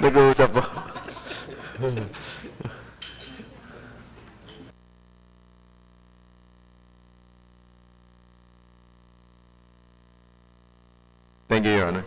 Nag-uusap po. Thank you, Your Honor.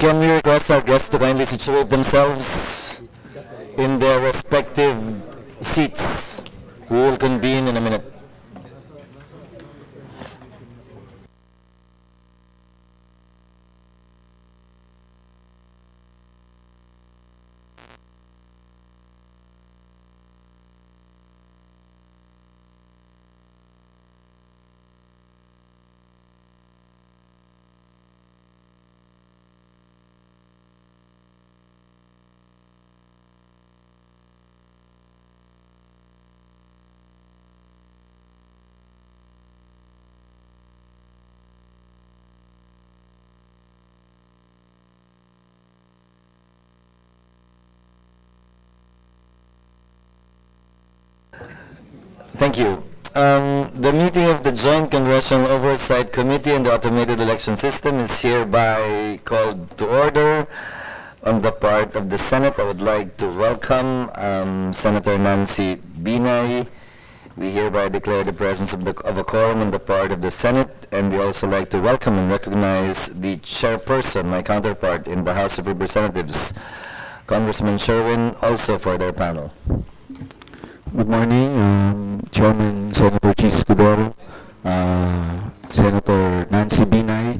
Can we request our guests to kindly situate themselves in their respective seats? We will convene in a minute. Thank you. The meeting of the Joint Congressional Oversight Committee on the Automated Election System is hereby called to order. On the part of the Senate, I would like to welcome Senator Nancy Binay. We hereby declare the presence of a quorum on the part of the Senate, and we also like to welcome and recognize the chairperson, my counterpart in the House of Representatives, Congressman Sherwin, also for their panel. Good morning, Chairman Senator Chis Cudero, Senator Nancy Binay,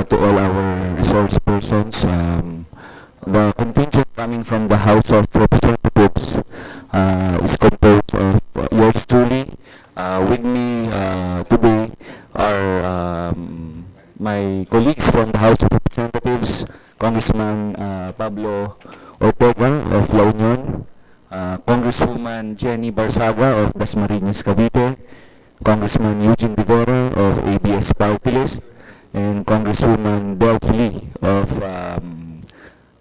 to all our resource persons. The contingent coming from the House of Representatives is composed of yours truly. With me today are my colleagues from the House of Representatives, Congressman Pablo Ortega of La Union, Congresswoman Jenny Barsaga of Dasmariñas, Cavite, Congressman Eugene Rivera of ABS Party List, and Congresswoman Delph Lee of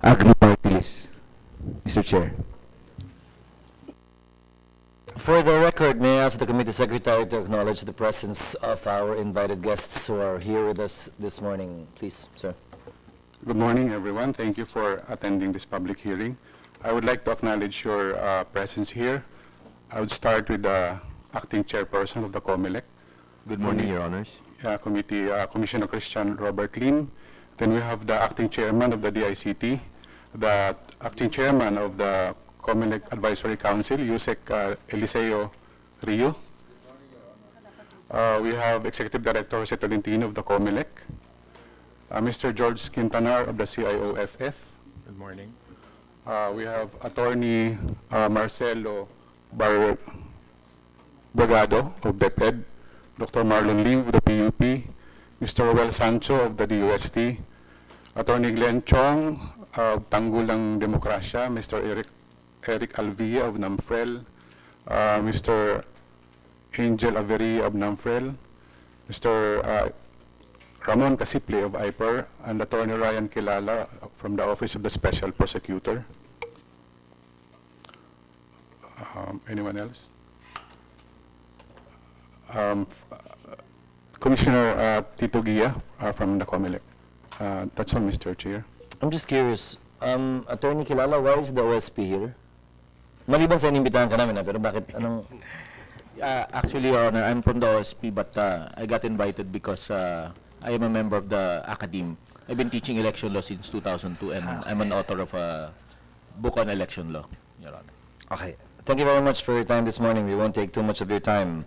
Agri Party List. Mr. Chair. For the record, may I ask the Committee Secretary to acknowledge the presence of our invited guests who are here with us this morning. Please, sir. Good morning, everyone. Thank you for attending this public hearing. I would like to acknowledge your presence here. I would start with the acting chairperson of the Comelec. Good morning, Your Honors. Commissioner Christian Robert Lim. Then we have the acting chairman of the DICT, the acting chairman of the Comelec Advisory Council, Yusek Eliseo Rio. We have Executive Director Jose Tolentino of the Comelec, Mr. George Quintanar of the CIOFF. Good morning. We have Attorney Marcelo Bragado of DepEd, Dr. Marlon Lim of the PUP, Mr. Roel Sancho of the DUST, Attorney Glenn Chong of Tanggulang Demokrasya, Mr. Eric Alvia of NAMFREL, Mr. Angel Averia of NAMFREL, Mr. Ramon Casiple of IPER, and Attorney Ryan Kilala from the Office of the Special Prosecutor. Anyone else? Commissioner Tito Guia from the Comelec. That's all, Mr. Chair. I'm just curious, Attorney Kilala, why is the OSP here? Maliban sa inimbitahan ka namin, pero bakit, anong... Actually, Your Honor, I'm from the OSP, but I got invited because I am a member of the academe. I've been teaching election law since 2002, and I'm an author of a book on election law, Your Honor. Okay. Thank you very much for your time this morning. We won't take too much of your time.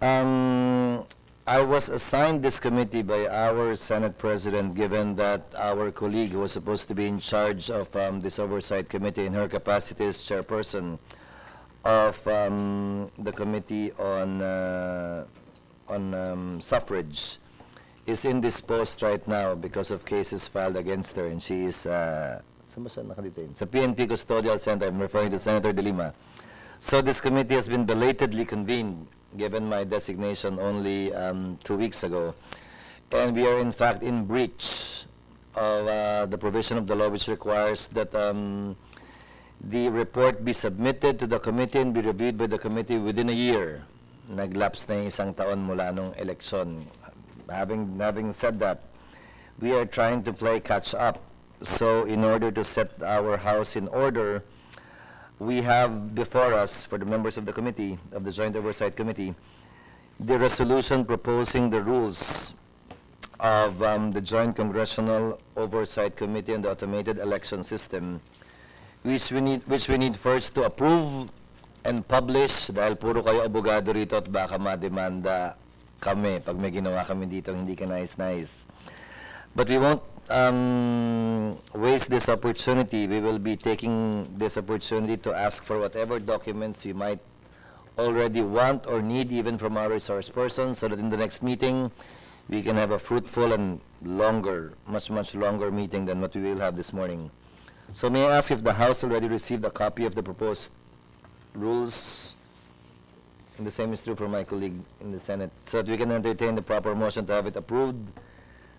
I was assigned this committee by our Senate President, given that our colleague who was supposed to be in charge of this Oversight Committee in her capacity as chairperson of the Committee on Suffrage is indisposed right now because of cases filed against her, and she is saan ba siya nakadetain? Sa PNP Custodial Center. I'm referring to Senator De Lima. So this committee has been belatedly convened, given my designation only 2 weeks ago, and we are in fact in breach of the provision of the law which requires that the report be submitted to the committee and be reviewed by the committee within a year. Naglaps na yung isang taon mula nung eleksyon. Having said that, we are trying to play catch up. So in order to set our house in order, we have before us, for the members of the committee, of the Joint Oversight Committee, the resolution proposing the rules of the Joint Congressional Oversight Committee on the Automated Election System, which we need first to approve and publish dahil puro kayo abogado rito at baka mademanda kami pag may ginawa kami dito hindi ka nais-nais. But we won't waste this opportunity. We will be taking this opportunity to ask for whatever documents you might already want or need even from our resource persons so that in the next meeting we can have a fruitful and longer, much longer meeting than what we will have this morning. So may I ask if the House already received a copy of the proposed rules? And the same is true for my colleague in the Senate. So that we can entertain the proper motion to have it approved,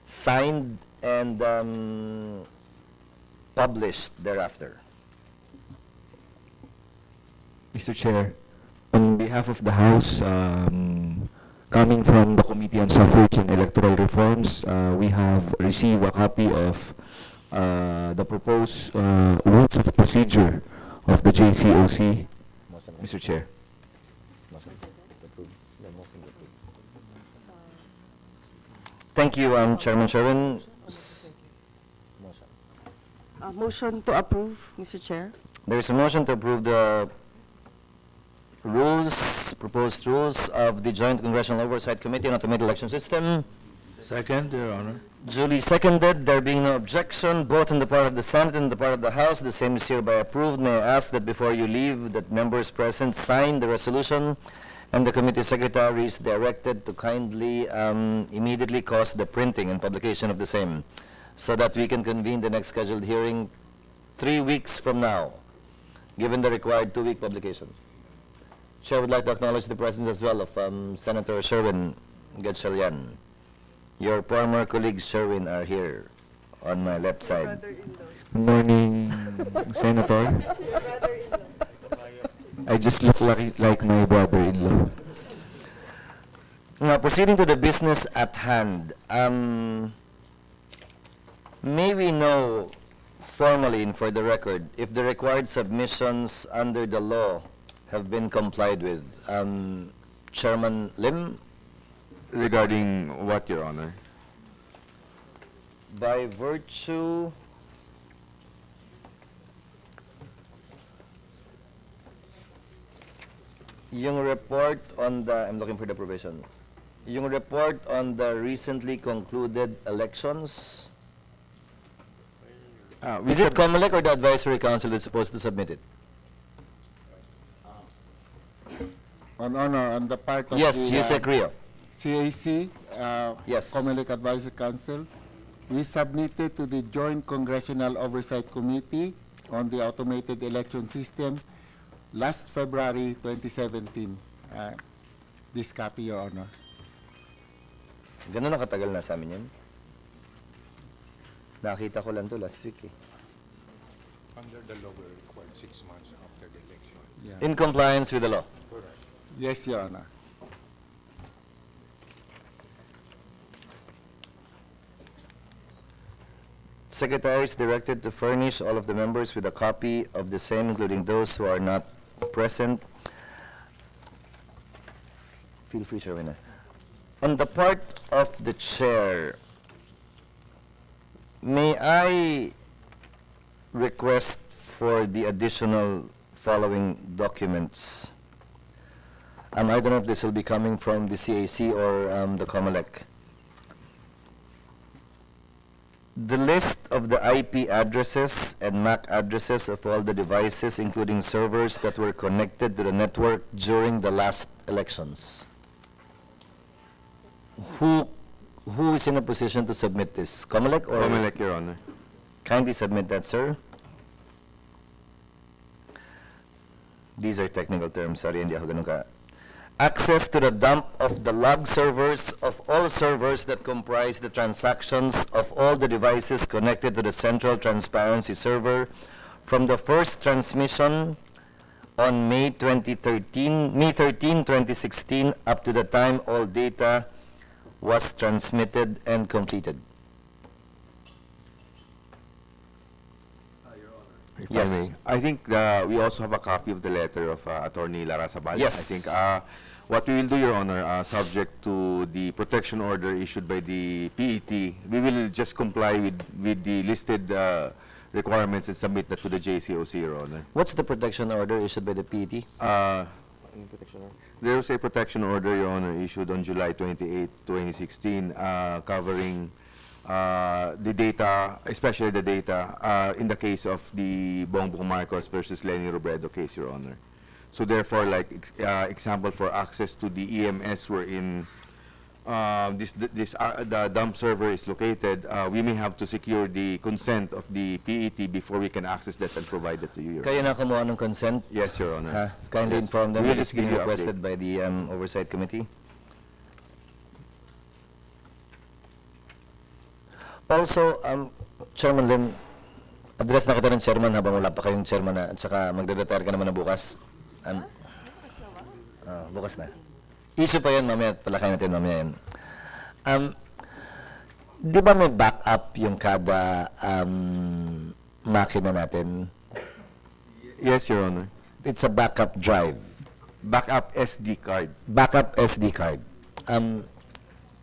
signed, and published thereafter. Mr. Chair, on behalf of the House, coming from the Committee on Suffrage and Electoral Reforms, we have received a copy of the proposed rules of procedure of the JCOC. Mr. Chair. Thank you, Chairman Sherwin. Motion to approve, Mr. Chair. There is a motion to approve the proposed rules of the Joint Congressional Oversight Committee on Automated Election System. Second, Your Honor. Duly seconded, there being no objection, both on the part of the Senate and the part of the House. The same is hereby approved. May I ask that before you leave, that members present sign the resolution, and the committee secretary is directed to kindly immediately cause the printing and publication of the same, so that we can convene the next scheduled hearing 3 weeks from now, given the required 2-week publication. Chair would like to acknowledge the presence as well of Senator Sherwin Gatchalian. Your former colleagues Sherwin are here on my left side. Good morning, Senator. I just look like my brother-in-law. Now, proceeding to the business at hand, may we know formally and for the record if the required submissions under the law have been complied with? Chairman Lim? Regarding what, Your Honor? By virtue yung report on the, I'm looking for the provision, yung report on the recently concluded elections, is it Comelec or the Advisory Council that's supposed to submit it? On honor, on the part of Yes, the Yusek Rio. CAC, Yes. Comelec Advisory Council, we submitted to the Joint Congressional Oversight Committee on the Automated Election System last February 2017. This copy, Your Honor. Ganun na katagal na sa amin yun? Nakita ko lang to last week eh. Under the law, we're required 6 months after the election. Yeah. In compliance with the law. Correct. Yes, Your Honor. Secretary is directed to furnish all of the members with a copy of the same, including those who are not present. Feel free, Sherwin. On the part of the chair, may I request for the additional following documents? I don't know if this will be coming from the CAC or the Comelec. The list of the IP addresses and MAC addresses of all the devices, including servers that were connected to the network during the last elections. Who is in a position to submit this? Comelec or? Comelec, Your Honor. Kindly submit that, sir. These are technical terms. Sorry, hindi ako ganun ka. Access to the dump of the log servers of all servers that comprise the transactions of all the devices connected to the central transparency server from the first transmission on May 13, 2016 up to the time all data was transmitted and completed. If Yes. I may. I think we also have a copy of the letter of Attorney Lara Sabal. Yes. I think what we will do, Your Honor, subject to the protection order issued by the PET, we will just comply with the listed requirements and submit that to the JCOC, Your Honor. What's the protection order issued by the PET? There was a protection order, Your Honor, issued on July 28, 2016, covering the data, especially the data in the case of the Bongbong Marcos versus Lenny Robredo case, Your Honor. So therefore, like example for access to the EMS wherein the dump server is located, we may have to secure the consent of the PET before we can access that and provide it to you, Your Kayo na kumuha ng consent? Yes, Your Honor. Ha? Kindly Yes. inform them We'll that it's just give being you update. requested by the Oversight Committee. Also, Chairman Lim, address na kita ng Chairman habang wala pa kayong Chairman na, at saka magre-retire ka naman na bukas. Bukas na. Issue pa yan mamaya, palakayin natin mamaya yan. Di ba may backup yung kada makina natin? Yes, Your Honor. It's a backup drive. Backup SD card. Backup SD card.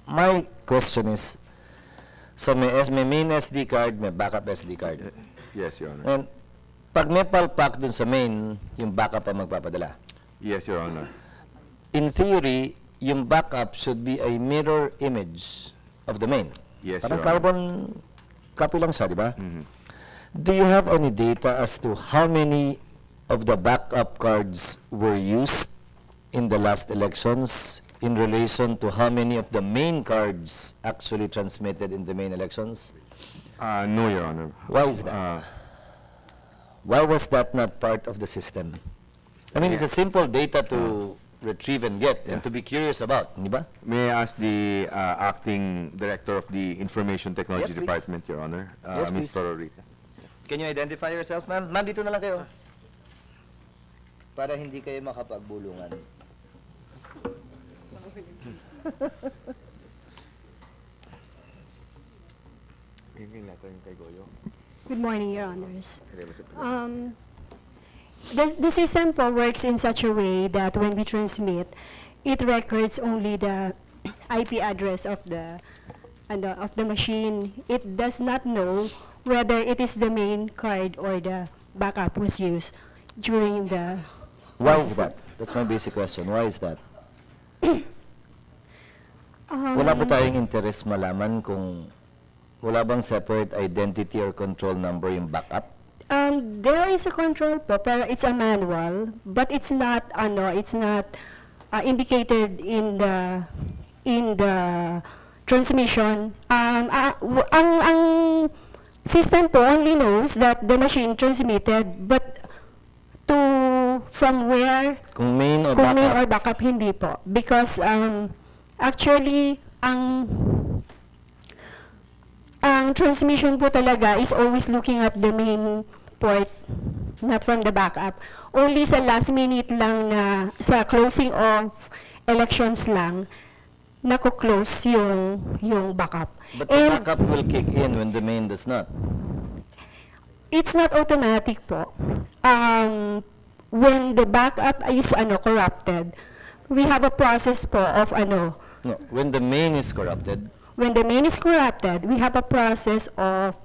My question is, so may main SD card, may backup SD card. Yes, Your Honor. And pag may palpak dun sa main, yung backup ang magpapadala. Yes, Your Honor. In theory, yung backup should be a mirror image of the main. Yes, Parang Your Honor. carbon copy lang siya, di ba? Mhm. Do you have any data as to how many of the backup cards were used in the last elections in relation to how many of the main cards actually transmitted in the main elections? No, Your Honor. Why is that? Why was that not part of the system? I mean, it's a simple data to retrieve and get and to be curious about, di ba? May I ask the acting director of the Information Technology Yes, please. Department, Your Honor, Yes, Ms. please. Tororita. Can you identify yourself, ma'am? Ma'am, dito na lang kayo. Para hindi kayo makapagbulungan. Good morning, Your Honors. The system po works in such a way that when we transmit, it records only the IP address of the machine. It does not know whether it is the main card or the backup was used during the. Why is that? That's my basic question. Why is that? Wala ba tayong interest malaman kung wala bang separate identity or control number yung backup? There is a control po, pero it's a manual, but it's not indicated in the transmission. Ang system po only knows that the machine transmitted, but from where, Kung main or kung main backup? or backup, hindi po. Because actually, ang transmission po talaga is always looking at the main port, not from the backup. Only sa last minute lang na, sa closing of elections lang, nako-close yung backup. But the backup will kick in when the main does not. It's not automatic po. When the backup is corrupted, we have a process po of No, when the main is corrupted, when the main is corrupted, we have a process of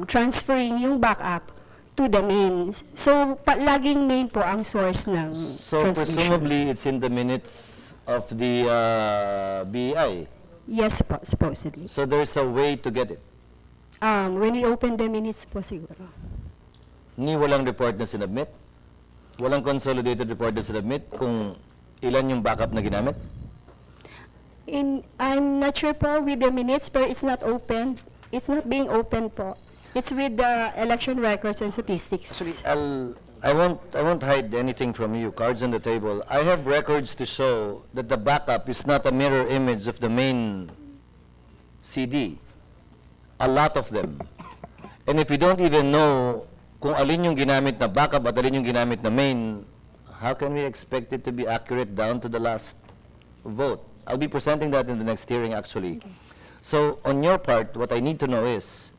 transferring yung backup to the main. So, laging main po ang source ng so transmission. presumably it's in the minutes of the BI. Yes po, supposedly. So there's a way to get it. When we open the minutes po siguro. Ni walang report na sinubmit? Walang consolidated report na sinubmit kung ilan yung backup na ginamit? I'm not sure po with the minutes, but it's not open. It's not being open po. It's with the election records and statistics. Actually, I won't hide anything from you. Cards on the table. I have records to show that the backup is not a mirror image of the main CD. A lot of them. And if you don't even know kung alin yung ginamit na backup at alin yung ginamit na main, how can we expect it to be accurate down to the last vote? I'll be presenting that in the next hearing, actually. Okay. So, on your part, what I need to know is,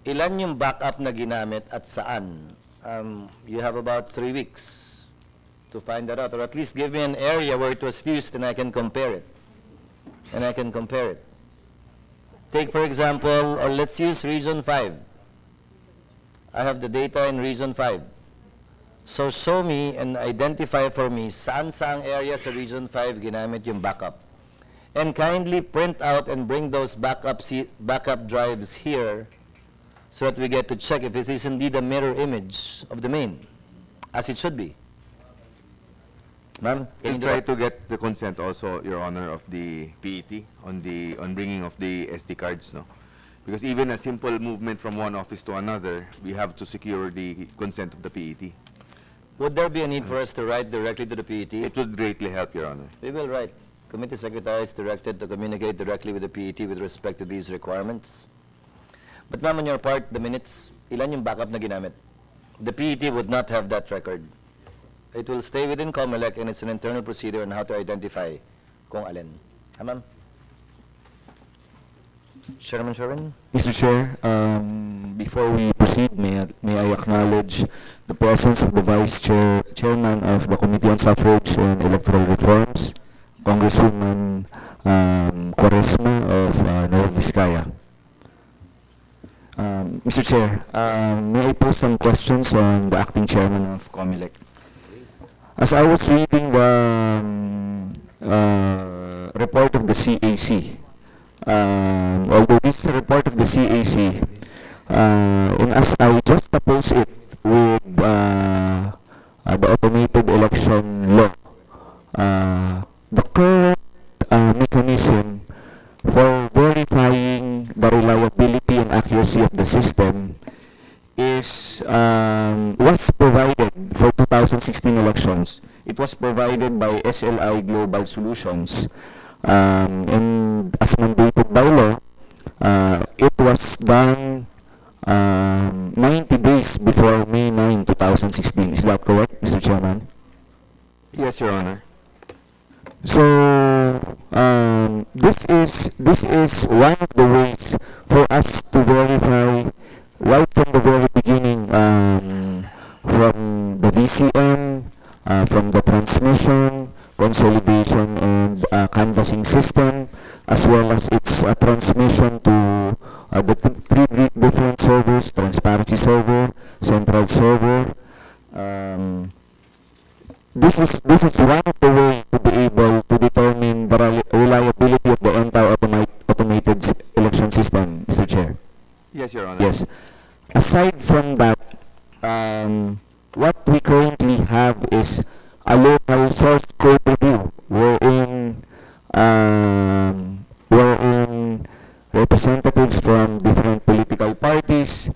ilan yung backup na ginamit at saan? You have about 3 weeks to find that out, or at least give me an area where it was used and I can compare it. Take, for example, or let's use Region 5. I have the data in Region 5. So show me and identify for me saan-saang area sa Region 5 ginamit yung backup. And kindly print out and bring those backup drives here so that we get to check if it is indeed a mirror image of the main, as it should be. Ma'am, can We'll you do try that? to get the consent also, Your Honor, of the PET on bringing of the SD cards, no? Because even a simple movement from one office to another, we have to secure the consent of the PET. Would there be a need for us to write directly to the PET? It would greatly help, Your Honor. We will write. Committee Secretary is directed to communicate directly with the PET with respect to these requirements. But ma'am, on your part, the minutes, ilan yung backup na ginamit? The PET would not have that record. It will stay within Comelec, and it's an internal procedure on how to identify kung alin. Ha, ma'am? Chairman Sherwin? Mr. Chair, before we proceed, may I acknowledge the presence of the Chairman of the Committee on Suffrage and Electoral Reforms, Congresswoman Quaresma of Nueva Vizcaya. Mr. Chair, may I pose some questions on the Acting Chairman of Comelec? As I was reading the report of the CAC, although this is a report of the CAC, and as I just oppose it with the automated election law, the current mechanism for verifying the reliability and accuracy of the system was provided for 2016 elections. It was provided by SLI Global Solutions, and as mandated by law, it was done 90 days before May 9, 2016. Is that correct, Mr. Chairman? Yes, Your Honor. So this is one of the ways for us to verify right from the very beginning, from the VCM, from the transmission, consolidation, and canvassing system, as well as its transmission to the three different servers: transparency server, central server. This is one of the ways to be able to determine the reliability of the entire automated election system, Mr. Chair. Yes, Your Honor. Yes. Aside from that, what we currently have is a local source code review wherein representatives from different political parties,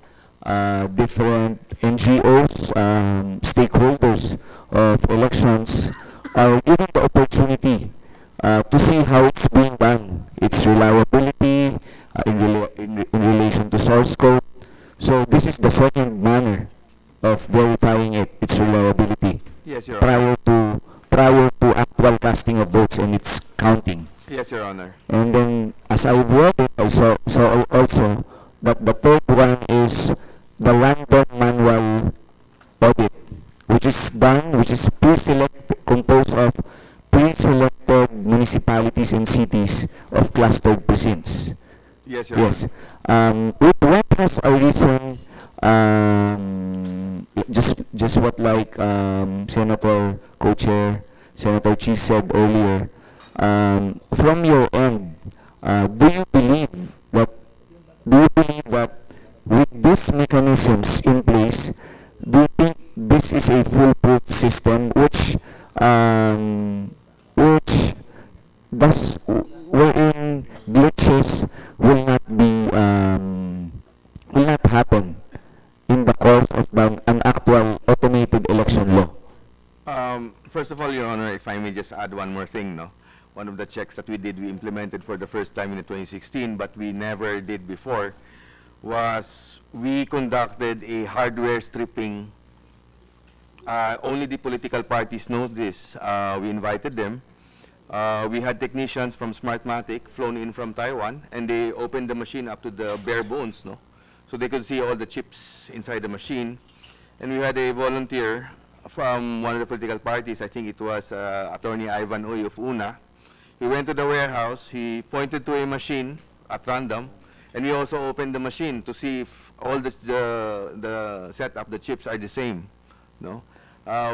different NGOs, stakeholders of elections are given the opportunity to see how it's being done, its reliability in relation to source code. So this is the second manner of verifying its reliability. Yes, Your Honor. prior to actual casting of votes and its counting. Yes, Your Honor. And then, as I read it, I saw also that the third one is the random manual audit, which is composed of pre-selected municipalities and cities of clustered precincts. Yes, Your Yes. Honor. What has arisen, just what like Senator Co-Chair, Senator Chi said earlier, from your end, do you believe that with these mechanisms in place, do you think this is a foolproof system wherein glitches will not happen in the course of an actual automated election law? First of all, Your Honor, if I may just add one more thing, no? One of the checks that we implemented for the first time in 2016, but we never did before, was we conducted a hardware stripping. Only the political parties know this. We invited them. We had technicians from Smartmatic flown in from Taiwan, and they opened the machine up to the bare bones, no? so they could see all the chips inside the machine. And we had a volunteer from one of the political parties, I think it was Attorney Ivan Uy of UNA. He went to the warehouse, he pointed to a machine at random, and we also opened the machine to see if all the setup, the chips are the same. No?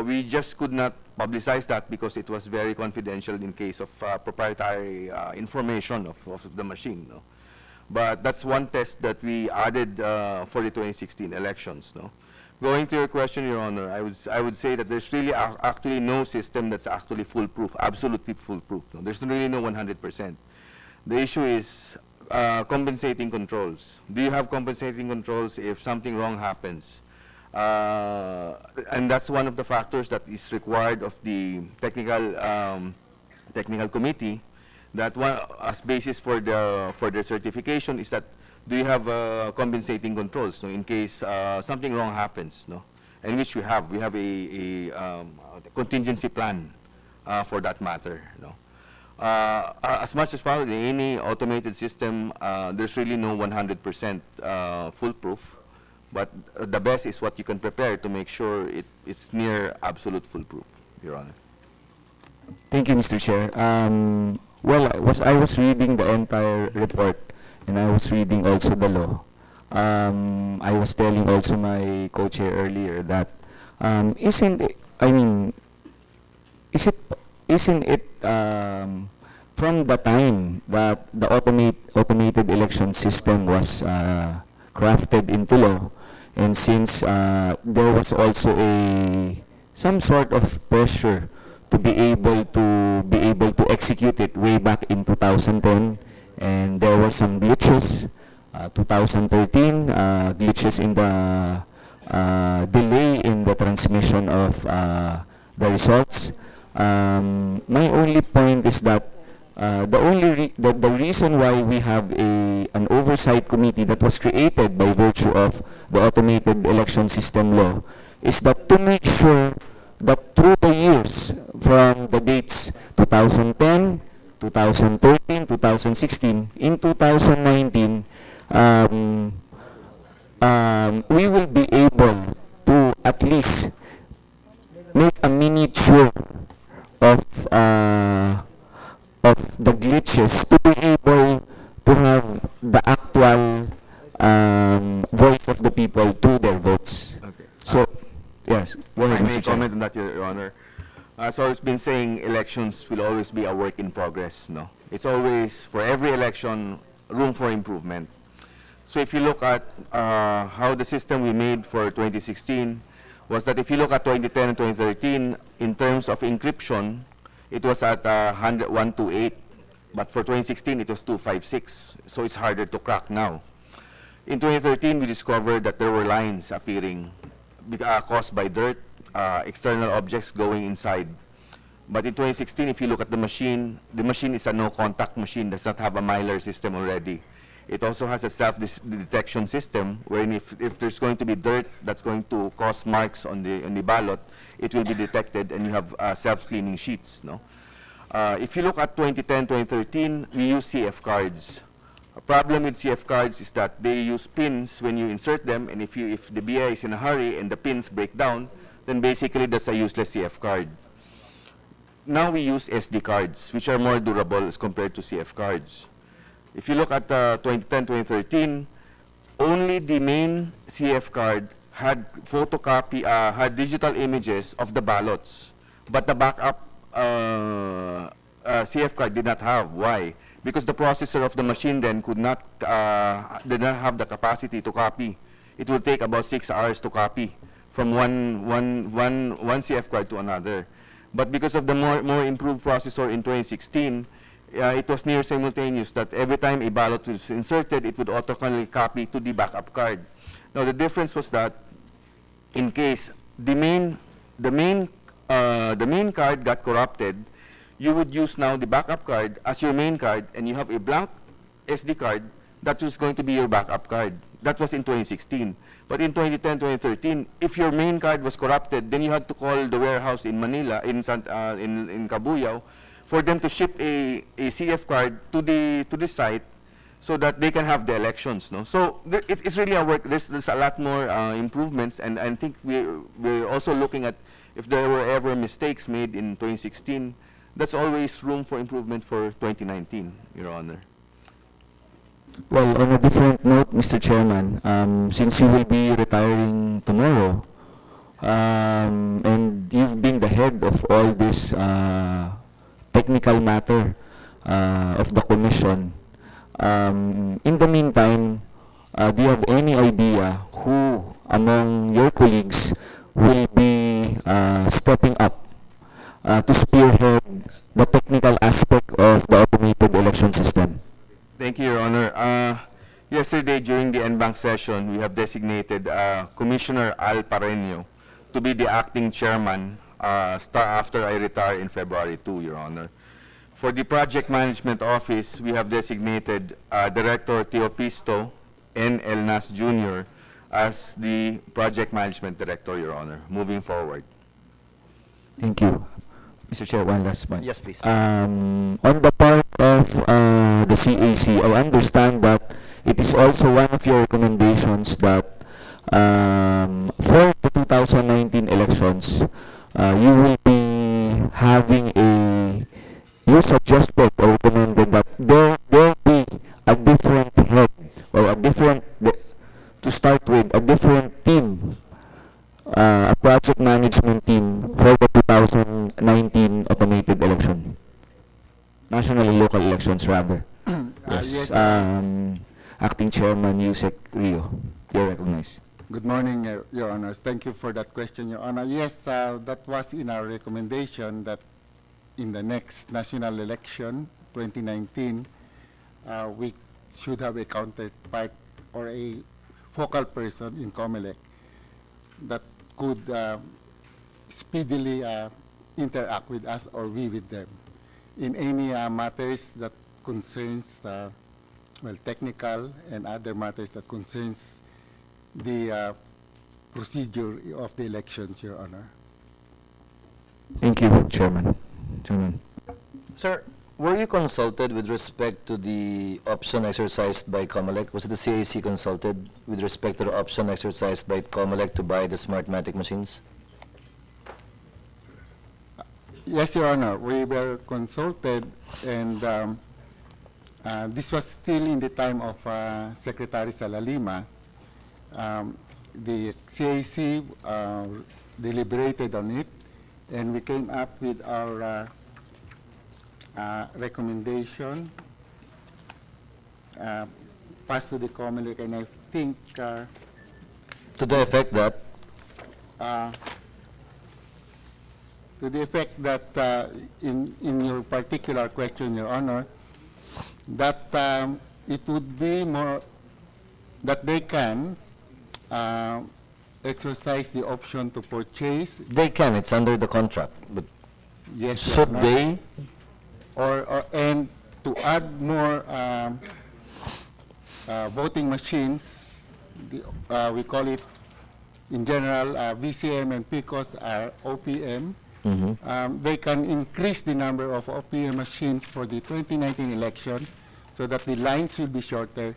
We just could not publicize that because it was very confidential in case of proprietary information of the machine. No? But that's one test that we added for the 2016 elections. No? Going to your question, Your Honor, I would say that there's really actually no system that's actually foolproof, absolutely foolproof. No? There's really no 100%. The issue is compensating controls. Do you have compensating controls if something wrong happens? And that's one of the factors that is required of the technical committee. That one as basis for the certification is that do you have compensating controls? So in case something wrong happens, no, and which we have a contingency plan for that matter, no. As much as possible, in any automated system, there's really no 100% foolproof. But the best is what you can prepare to make sure it's near absolute foolproof, Your Honor. Thank you, Mr. Chair. Well, I was reading the entire report, and I was reading also the law. I was telling also my co-chair earlier that isn't it from the time that the automated election system was crafted into law, and since there was also some sort of pressure to be able to execute it way back in 2010, and there were some glitches. 2013 glitches in the delay in the transmission of the results. My only point is that the reason why we have an oversight committee that was created by virtue of the automated election system law is that to make sure that through the years from the dates 2010, 2013, 2016, in 2019, we will be able to at least make a miniature of the glitches to be able to have the actual voice of the people to their votes. Okay. So, yes. I may comment on that, Your Honor. So it's been saying elections will always be a work in progress. No, it's always for every election room for improvement. So if you look at how the system we made for 2016 was that if you look at 2010 and 2013 in terms of encryption, it was at 128, but for 2016 it was 256. So it's harder to crack now. In 2013, we discovered that there were lines appearing caused by dirt, external objects going inside. But in 2016, if you look at the machine is a no-contact machine, does not have a Mylar system already. It also has a self-detection system, wherein if there's going to be dirt that's going to cause marks on the ballot, it will be detected, and you have self-cleaning sheets. No? If you look at 2010, 2013, we use CF cards. A problem with CF cards is that they use pins when you insert them, and if the BI is in a hurry and the pins break down, then basically that's a useless CF card. Now we use SD cards, which are more durable as compared to CF cards. If you look at 2010, 2013, only the main CF card had had digital images of the ballots, but the backup CF card did not have. Why? Because the processor of the machine then did not have the capacity to copy. It will take about 6 hours to copy from one CF card to another. But because of the more improved processor in 2016, it was near simultaneous that every time a ballot was inserted, it would automatically copy to the backup card. Now the difference was that in case the main card got corrupted, you would use now the backup card as your main card, and you have a blank SD card that was going to be your backup card. That was in 2016. But in 2010, 2013, if your main card was corrupted, then you had to call the warehouse in Manila, in Cabuyao, for them to ship a CF card to the site so that they can have the elections, no? So it's really a work. There's a lot more improvements, and I think we're also looking at if there were ever mistakes made in 2016. That's always room for improvement for 2019, Your Honor. Well, on a different note, Mr. Chairman, since you will be retiring tomorrow, and you've been the head of all this technical matter of the Commission, in the meantime, do you have any idea who among your colleagues will be stepping up to spearhead the technical aspect of the automated election system? Thank you, Your Honor. Yesterday, during the en banc session, we have designated Commissioner Al Pareño to be the acting chairman after I retire in February 2, Your Honor. For the Project Management Office, we have designated Director Teopisto N. El Nas Jr. as the Project Management Director, Your Honor, moving forward. Thank you. Mr. Chair, one last point. Yes, please. On the part of the CAC, I understand that it is also one of your recommendations that for the 2019 elections, you will be having you suggested or recommended that there will be a different head, or to start with, a different team, a project management team for the 2019 automated election. National and local elections, rather. Yes. Acting Chairman Yusek Rio, you're recognized. Good morning, Your Honors. Thank you for that question, Your Honor. Yes, that was in our recommendation that in the next national election, 2019, we should have a counterpart or a focal person in Comelec that could speedily interact with us or we with them in any matters that concerns, technical and other matters that concerns the procedure of the elections, Your Honor. Thank you, Chairman. Sir, were you consulted with respect to the option exercised by Comelec? Was the CAC consulted with respect to the option exercised by Comelec to buy the Smartmatic machines? Yes, Your Honor. We were consulted, and this was still in the time of Secretary Salalima. The CAC deliberated on it, and we came up with our recommendation, passed to the Comelec, and I think to the effect that in your particular question, Your Honor, that it would be more that they can exercise the option to purchase. They can, it's under the contract, but yes, should they? And to add more voting machines, we call it in general VCM and PCOS are OPM. They can increase the number of OPM machines for the 2019 election so that the lines will be shorter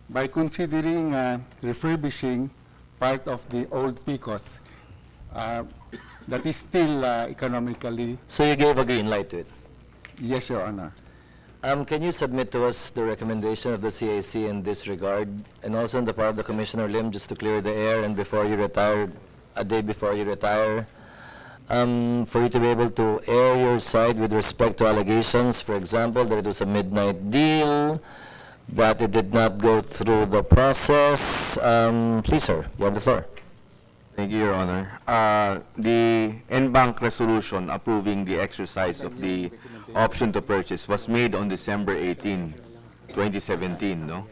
by considering refurbishing part of the old PCOS that is still economically. So you gave a green light to it? Yes, Your Honor. Can you submit to us the recommendation of the CAC in this regard, and also on the part of the Commissioner Lim, just to clear the air, and before you retire, a day before you retire, for you to be able to air your side with respect to allegations, for example, that it was a midnight deal, that it did not go through the process. Please, sir, you have the floor. Thank you, Your Honor. The en banc resolution approving the exercise of the option to purchase was made on December 18, 2017, no?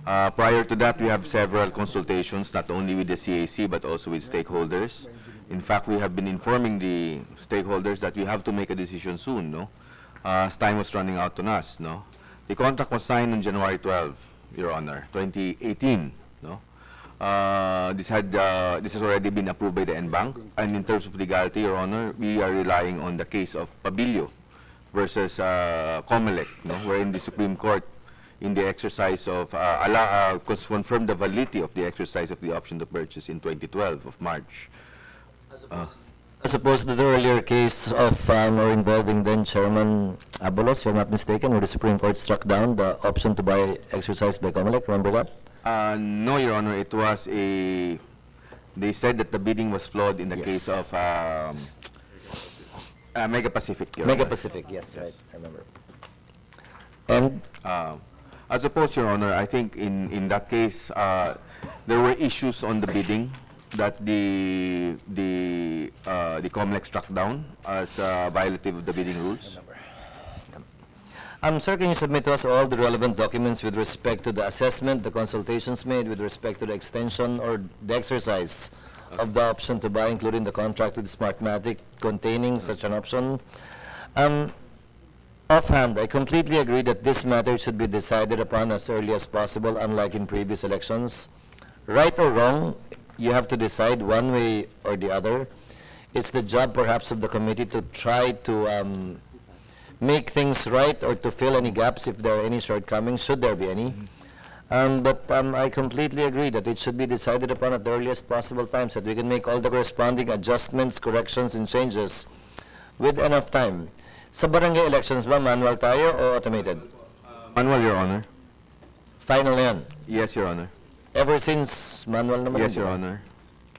Prior to that, we have several consultations, not only with the CAC, but also with stakeholders. In fact, we have been informing the stakeholders that we have to make a decision soon, no? As time was running out on us, no? The contract was signed on January 12, Your Honor, 2018, no? This has already been approved by the en banc, and in terms of legality, Your Honor, we are relying on the case of Pabilio versus Comelec, no? Wherein the Supreme Court in the exercise of, confirm the validity of the exercise of the option to purchase in 2012 of March. As opposed to the earlier case of or involving then Chairman Abalos, if I'm not mistaken, where the Supreme Court struck down the option to buy exercised by Comelec. Remember that? No, Your Honor, it was a, they said that the bidding was flawed in the case of Mega Pacific, Your Mega Honor. Pacific, yes, right, I remember. And As opposed, Your Honor, I think in that case, there were issues on the bidding that the Comelec struck down as violative of the bidding rules. Sir, can you submit to us all the relevant documents with respect to the assessment, the consultations made with respect to the extension or the exercise of the option to buy, including the contract with Smartmatic containing such an option? Offhand, I completely agree that this matter should be decided upon as early as possible, unlike in previous elections. Right or wrong, you have to decide one way or the other. It's the job, perhaps, of the committee to try to make things right or to fill any gaps if there are any shortcomings, should there be any. But I completely agree that it should be decided upon at the earliest possible time so that we can make all the corresponding adjustments, corrections, and changes with enough time. Sa barangay elections ba, manual tayo o automated? Manual, Your Honor. Final na yan. Yes, Your Honor. Ever since manual naman? Yes, Your Honor.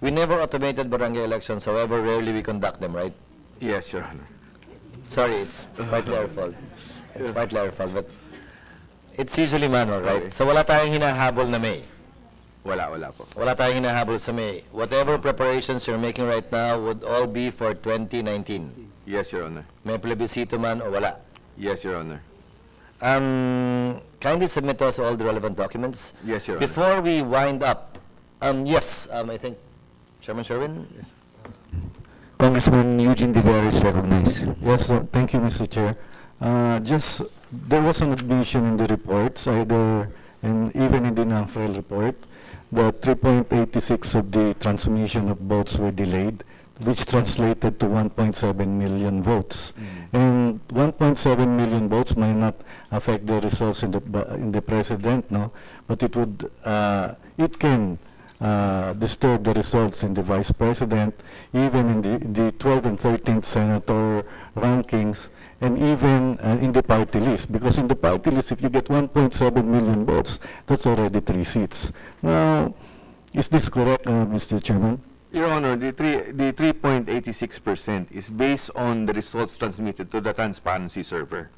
We never automated barangay elections, however rarely we conduct them, right? Yes, Your Honor. Sorry, it's partly our fault. It's partly our fault, but it's usually manual, right? Okay. So wala tayong hinahabol na May. Wala po. Wala tayong hinahabol sa May. Whatever preparations you're making right now would all be for 2019. Yes, Your Honor. May plebiscito man o wala. Yes, Your Honor. Kindly submit us all the relevant documents. Yes, Your Honor. Before we wind up, yes, I think Chairman Sherwin? Congressman Eugene De Vera is recognized. Yes, thank you, Mr. Chair. There was an admission in the reports, either and even in the non-file report, that 3.86 of the transmission of votes were delayed, which translated to 1.7 million votes. And 1.7 million votes might not affect the results in the president, no, but it would it can disturb the results in the vice president, even in the 12th and 13th senator rankings, and even in the party list. Because in the party list, if you get 1.7 million votes, that's already 3 seats. Now, is this correct, Mr. Chairman? Your Honor, the 3.86% is based on the results transmitted to the transparency server,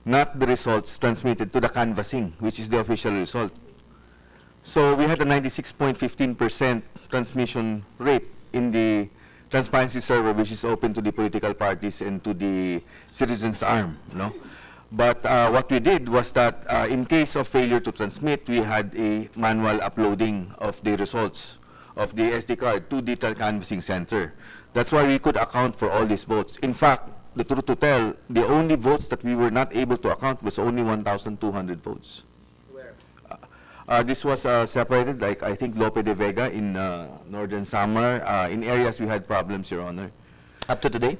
not the results transmitted to the canvassing, which is the official result. So we had a 96.15% transmission rate in the transparency server, which is open to the political parties and to the citizens' arm, no? But what we did was that in case of failure to transmit, we had a manual uploading of the results of the SD card to the canvassing center. That's why we could account for all these votes. In fact, the truth to tell, the only votes that we were not able to account was only 1,200 votes. Where? This was separated, like I think Lope de Vega in Northern Samar. In areas we had problems, Your Honor. Up to today?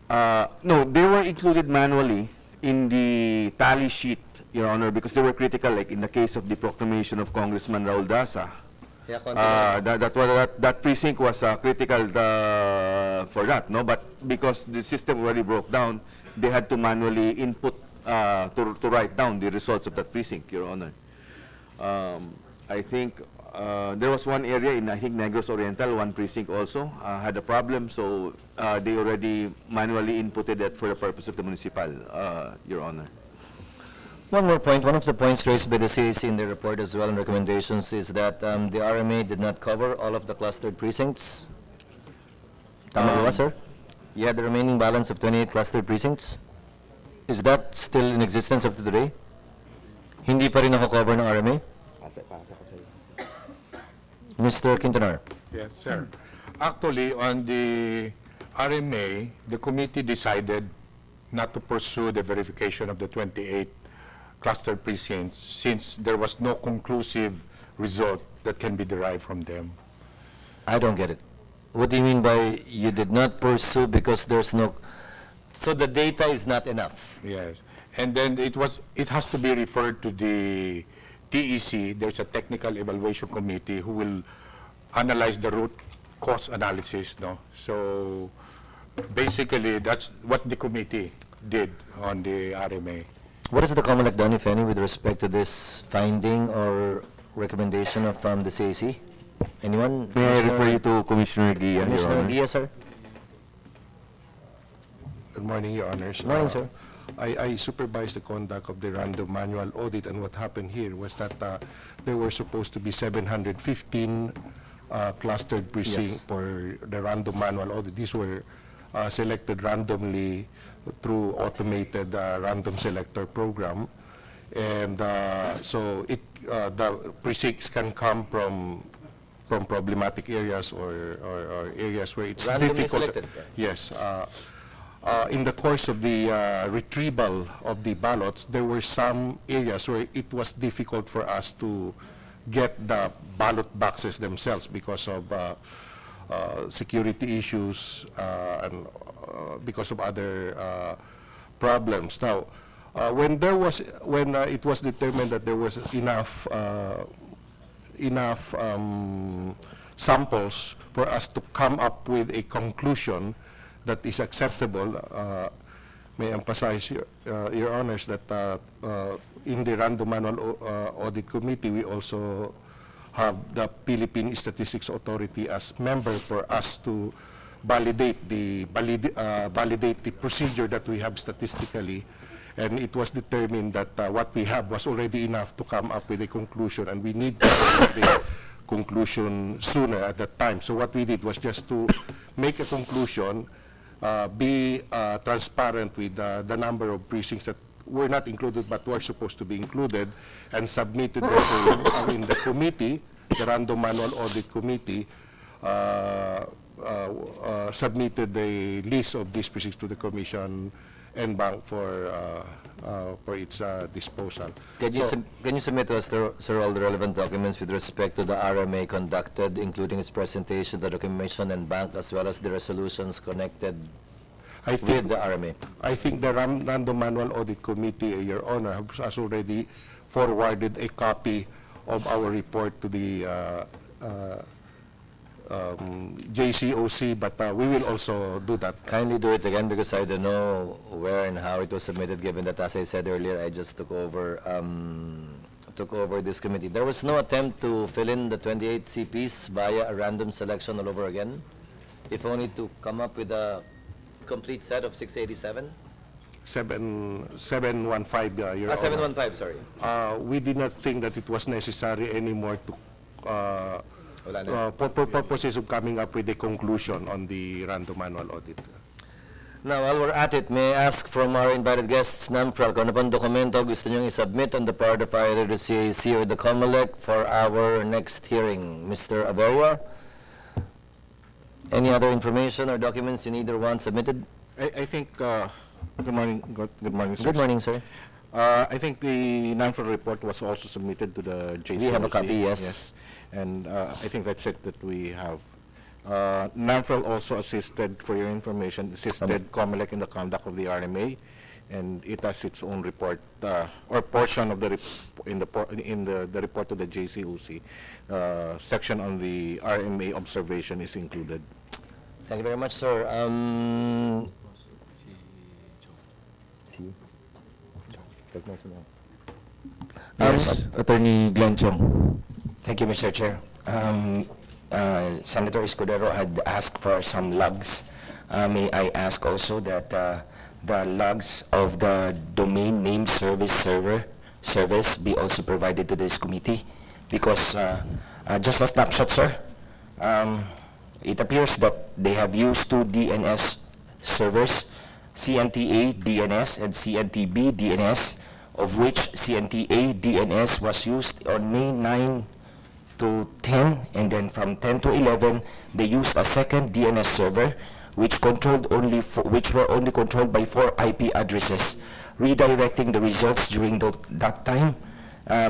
No, they were included manually in the tally sheet, Your Honor, because they were critical, like in the case of the proclamation of Congressman Raul Daza. Yeah, that precinct was critical for that, no? But because the system already broke down, they had to manually input to write down the results of that precinct, Your Honor. I think there was one area in, I think, Negros Oriental, one precinct also had a problem, so they already manually inputted that for the purpose of the municipal, Your Honor. One more point. One of the points raised by the CAC in the report as well and recommendations is that the RMA did not cover all of the clustered precincts. Tama ba, sir? Yeah, the remaining balance of 28 clustered precincts. Is that still in existence up to today? Hindi pa rin nako-cover ng RMA? Mr. Quintanar. Yes, sir. Actually, on the RMA, the committee decided not to pursue the verification of the 28 clustered precincts since there was no conclusive result that can be derived from them. I don't get it. What do you mean by you did not pursue because there's no... So the data is not enough? Yes. And then it has to be referred to the TEC. There's a technical evaluation committee who will analyze the root cause analysis, no? So basically, that's what the committee did on the RMA. What has the Comelec done, if any, with respect to this finding or recommendation of the CAC? Anyone? May I refer you to Commissioner Guia, Your Commissioner Honor? Guia, sir. Good morning, Your Honors. Good morning, sir. I supervised the conduct of the random manual audit, and what happened here was that there were supposed to be 715 clustered precincts for the random manual audit. These were selected randomly through automated random selector program, and so the precincts can come from problematic areas or areas where it's Randomly difficult. selected? Yes. In the course of the retrieval of the ballots, there were some areas where it was difficult for us to get the ballot boxes themselves because of security issues and because of other problems. Now, when it was determined that there was enough samples for us to come up with a conclusion that is acceptable, may emphasize, Your Honors, that in the Random Manual Audit Committee, we also have the Philippine Statistics Authority as member for us to validate the procedure that we have statistically. And it was determined that what we have was already enough to come up with a conclusion, and we need to have the conclusion sooner at that time. So what we did was just to make a conclusion, be transparent with the number of precincts that were not included but were supposed to be included, and submitted in the committee, the Random Manual Audit Committee, submitted a list of these precincts to the Commission and Bank for its disposal. Can you submit to us, sir, all the relevant documents with respect to the RMA conducted, including its presentation to the Commission and Bank, as well as the resolutions connected with the RMA? I think the Random Manual Audit Committee, Your Honor, has already forwarded a copy of our report to the JCOC, but we will also do that. Kindly do it again, because I don't know where and how it was submitted, given that, as I said earlier, I just took over this committee. There was no attempt to fill in the 28 CPs via a random selection all over again, if only to come up with a complete set of 687? 715, Your Honor. 715, sorry. We did not think that it was necessary anymore to for purposes of coming up with a conclusion on the Random Manual Audit. Now, while we're at it, may I ask from our invited guests, NAMFRAL, kung ano pang dokumento gusto niyong isubmit on the part of either the CAC or the Comelec for our next hearing? Mr. Aberwa, any other information or documents you need or want submitted? I think, good morning, sir. Good morning, sir. I think the NAMFRAL report was also submitted to the JCOC. We have a copy, yes. And I think that's it that we have. NAMFRAL also assisted, for your information, assisted Comelec in the conduct of the RMA, and it has its own report, or portion of the the report to the JCOC. Section on the RMA observation is included. Thank you very much, sir. Yes, Attorney Glenn Chong. Thank you, Mr. Chair. Senator Escudero had asked for some logs. May I ask also that the logs of the domain name service be also provided to this committee? Because just a snapshot, sir. It appears that they have used two DNS servers, CNTA DNS and CNTB DNS, of which CNTA DNS was used on May 9 to 10, and then from 10 to 11, they used a second DNS server, which were only controlled by 4 IP addresses, redirecting the results during that time.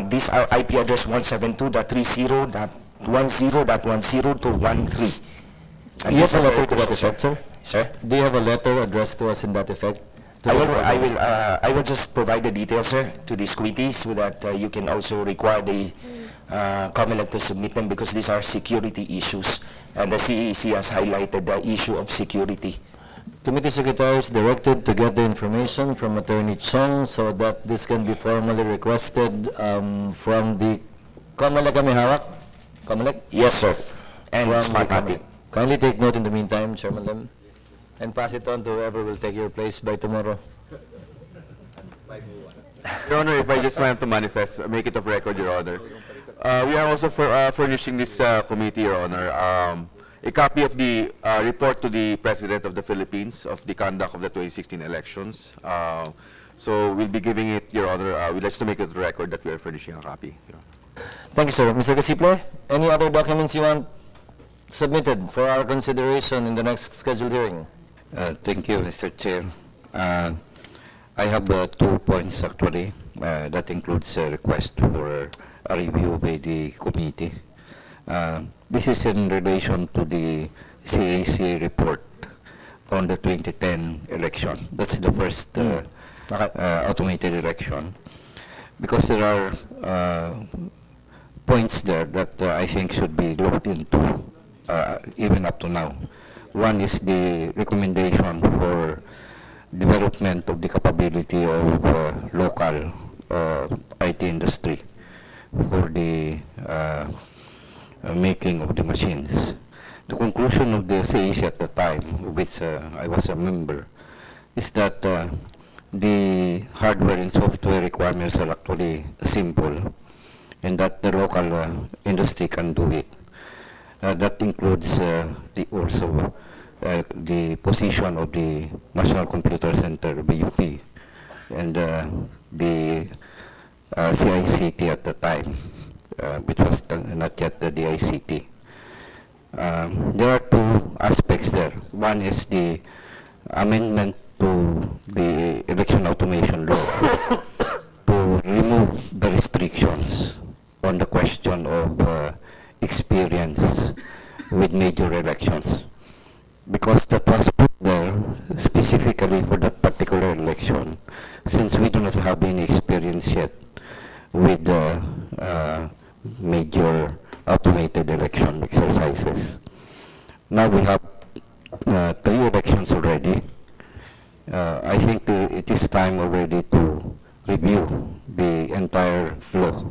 These are IP address 172.30.10.10 to 13. Do you have a letter to that effect, sir? Sir? Do you have a letter addressed to us in that effect? I will just provide the details, sir, to this committee so that you can also require the Comelec to submit them, because these are security issues, and the CEC has highlighted the issue of security. Committee Secretary is directed to get the information from Attorney Chong so that this can be formally requested from the Comelec. Kami hawak? Comelec? Yes, sir. And From Smart the Matic. Comelec. Kindly take note in the meantime, Chairman Lim, and pass it on to whoever will take your place by tomorrow. Your Honor, if I just want to manifest, make it of record, Your Honor. We are also furnishing this committee, Your Honor, a copy of the report to the President of the Philippines of the conduct of the 2016 elections. So we'll be giving it, Your Honor, we'd like to make it a record that we are furnishing a copy. Your Honor. Thank you, sir. Mr. Casiple, any other documents you want submitted for our consideration in the next scheduled hearing? Thank you, Mr. Chair. I have 2 points actually. That includes a request for a review by the committee. This is in relation to the CAC report on the 2010 election. That's the first automated election. Because there are points there that I think should be looked into even up to now. One is the recommendation for development of the capability of local IT industry for the making of the machines. The conclusion of the CAC at the time, which I was a member, is that the hardware and software requirements are actually simple, and that the local industry can do it. That includes also the position of the National Computer Center, BUP, and the CICT at the time, which was not yet the DICT. There are 2 aspects there. One is the amendment to the election automation law to remove the restrictions on the question of experience with major elections, because that was put there specifically for that particular election, since we do not have any experience yet with major automated election exercises. Now we have 3 elections already. I think it is time already to review the entire law.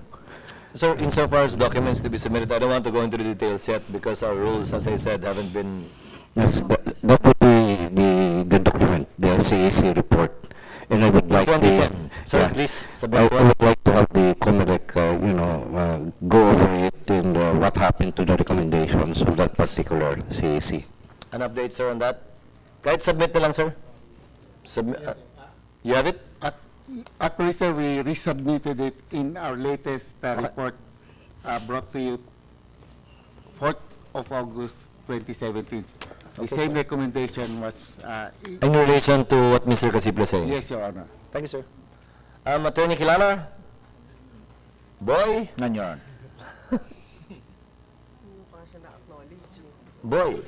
Sir, insofar as documents to be submitted, I don't want to go into the details yet because our rules, as I said, haven't been... Yes, that would be the document, the CAC report. And I would like Sir, please submit I to us. would like to have the Comelec, go over it and what happened to the recommendations of that particular CAC. An update, sir, on that? Kahit submit na lang, sir. You have it? Actually, sir, we resubmitted it in our latest report brought to you 4th of August 2017. The same recommendation was... in relation to what Mr. Casiple is saying? Yes, Your Honor. Thank you, sir. Attorney Kilala? Boy? None, Your Honor. Boy.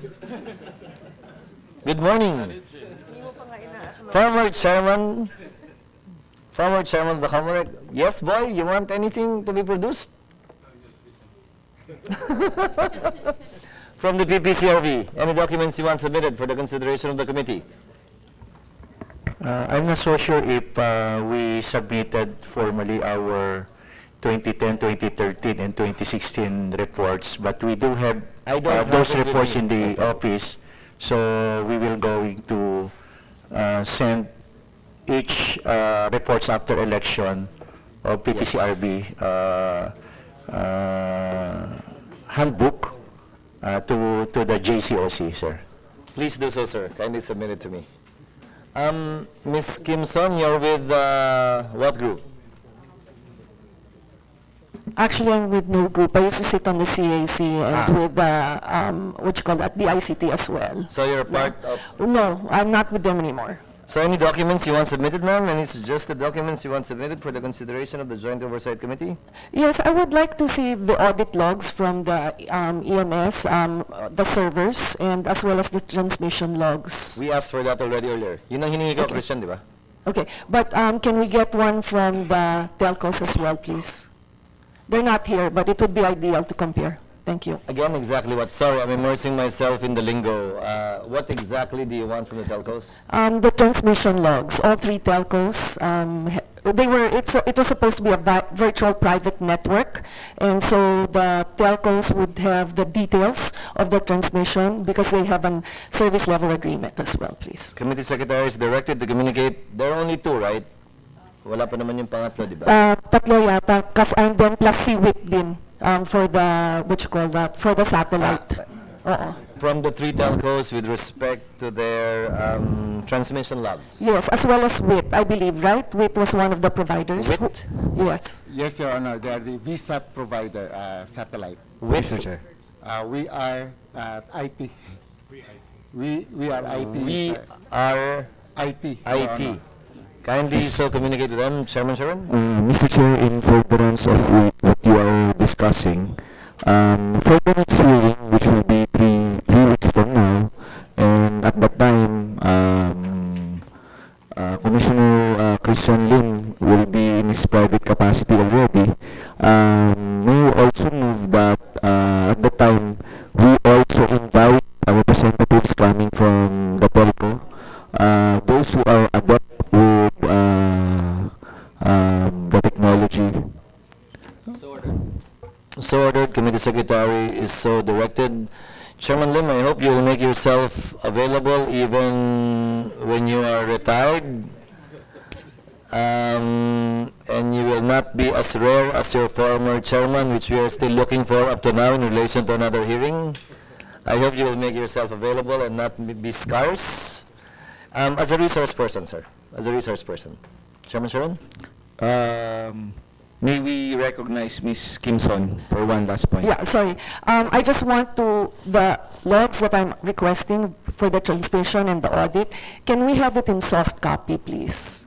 Good morning. Former Chairman of the Comelec. Yes, boy, you want anything to be produced? From the PPCRB, any documents you want submitted for the consideration of the committee? I'm not so sure if we submitted formally our 2010, 2013, and 2016 reports, but we do have those reports in the office, so we will going to send each reports after election of PPCRB handbook to the JCOC, sir. Please do so, sir. Kindly submit it to me. Ms. Kimson, you're with what group? Actually, I'm with no group. I used to sit on the CAC and with what you call that, the ICT as well. So you're part of... No, I'm not with them anymore. So any documents you want submitted, ma'am? Any suggested documents you want submitted for the consideration of the Joint Oversight Committee? Yes, I would like to see the audit logs from the EMS, the servers, and as well as the transmission logs. We asked for that already earlier. Yun ang hiningi ko, Christian, di ba? Okay, but can we get one from the telcos as well, please? They're not here, but it would be ideal to compare. Thank you. Again, exactly what? Sorry, I'm immersing myself in the lingo. What exactly do you want from the telcos? The transmission logs, all three telcos, it was supposed to be a virtual private network, and so the telcos would have the details of the transmission because they have a service level agreement as well, please. Committee Secretary is directed to communicate. There are only two, right? Wala pa naman yung pangatlo, di ba? Tatlo yata, and then plus CWIP din for the, what you call that, for the satellite. From the three telcos with respect to their transmission logs? Yes, as well as WIT, I believe, right? WIT was one of the providers. WIT? Yes. Yes, Your Honor. They are the VSAT provider, satellite. Mr. Chair. We are IT. We are IT. We are IT. IT. Kindly so communicate to them, Chairman Sharon. Mr. Chair, in furtherance of what you are discussing, for the next hearing, which will be three weeks from now, and at that time, Commissioner Christian Lim will be in his private capacity already. May you also move that at the time, we also invite our representatives coming from the telco, those who are adept with the technology. So ordered. Committee Secretary is so directed. Chairman Lim, I hope you will make yourself available even when you are retired, and you will not be as rare as your former chairman, which we are still looking for up to now in relation to another hearing. I hope you will make yourself available and not be scarce. As a resource person, sir. As a resource person. Chairman Sharon? May we recognize Ms. Kimson for one last point? Yeah, sorry. I just want the logs that I'm requesting for the transmission and the audit, can we have it in soft copy, please?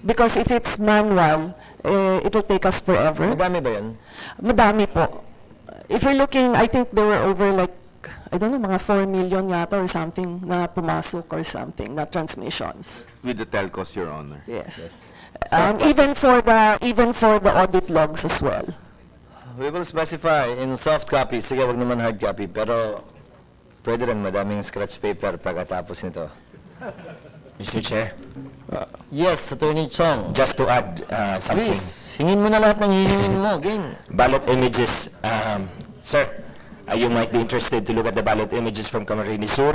Because if it's manual, it will take us forever. Madami ba yan? Madami po. If you're looking, I think there were over like, I don't know, mga 4 million yata or something na pumasok or something, na transmissions. With the telcos, Your Honor. Yes. Even for the audit logs as well. We will specify in soft copy. Sige, wag naman hard copy. Pero pwede rin madaming scratch paper pagkatapos nito. Mr. Chair? Yes, Attorney Chong. Just to add something. Please, hingin mo na lahat ng hihingin mo. Again. Ballot images. Sir, you might be interested to look at the ballot images from Camarines Sur.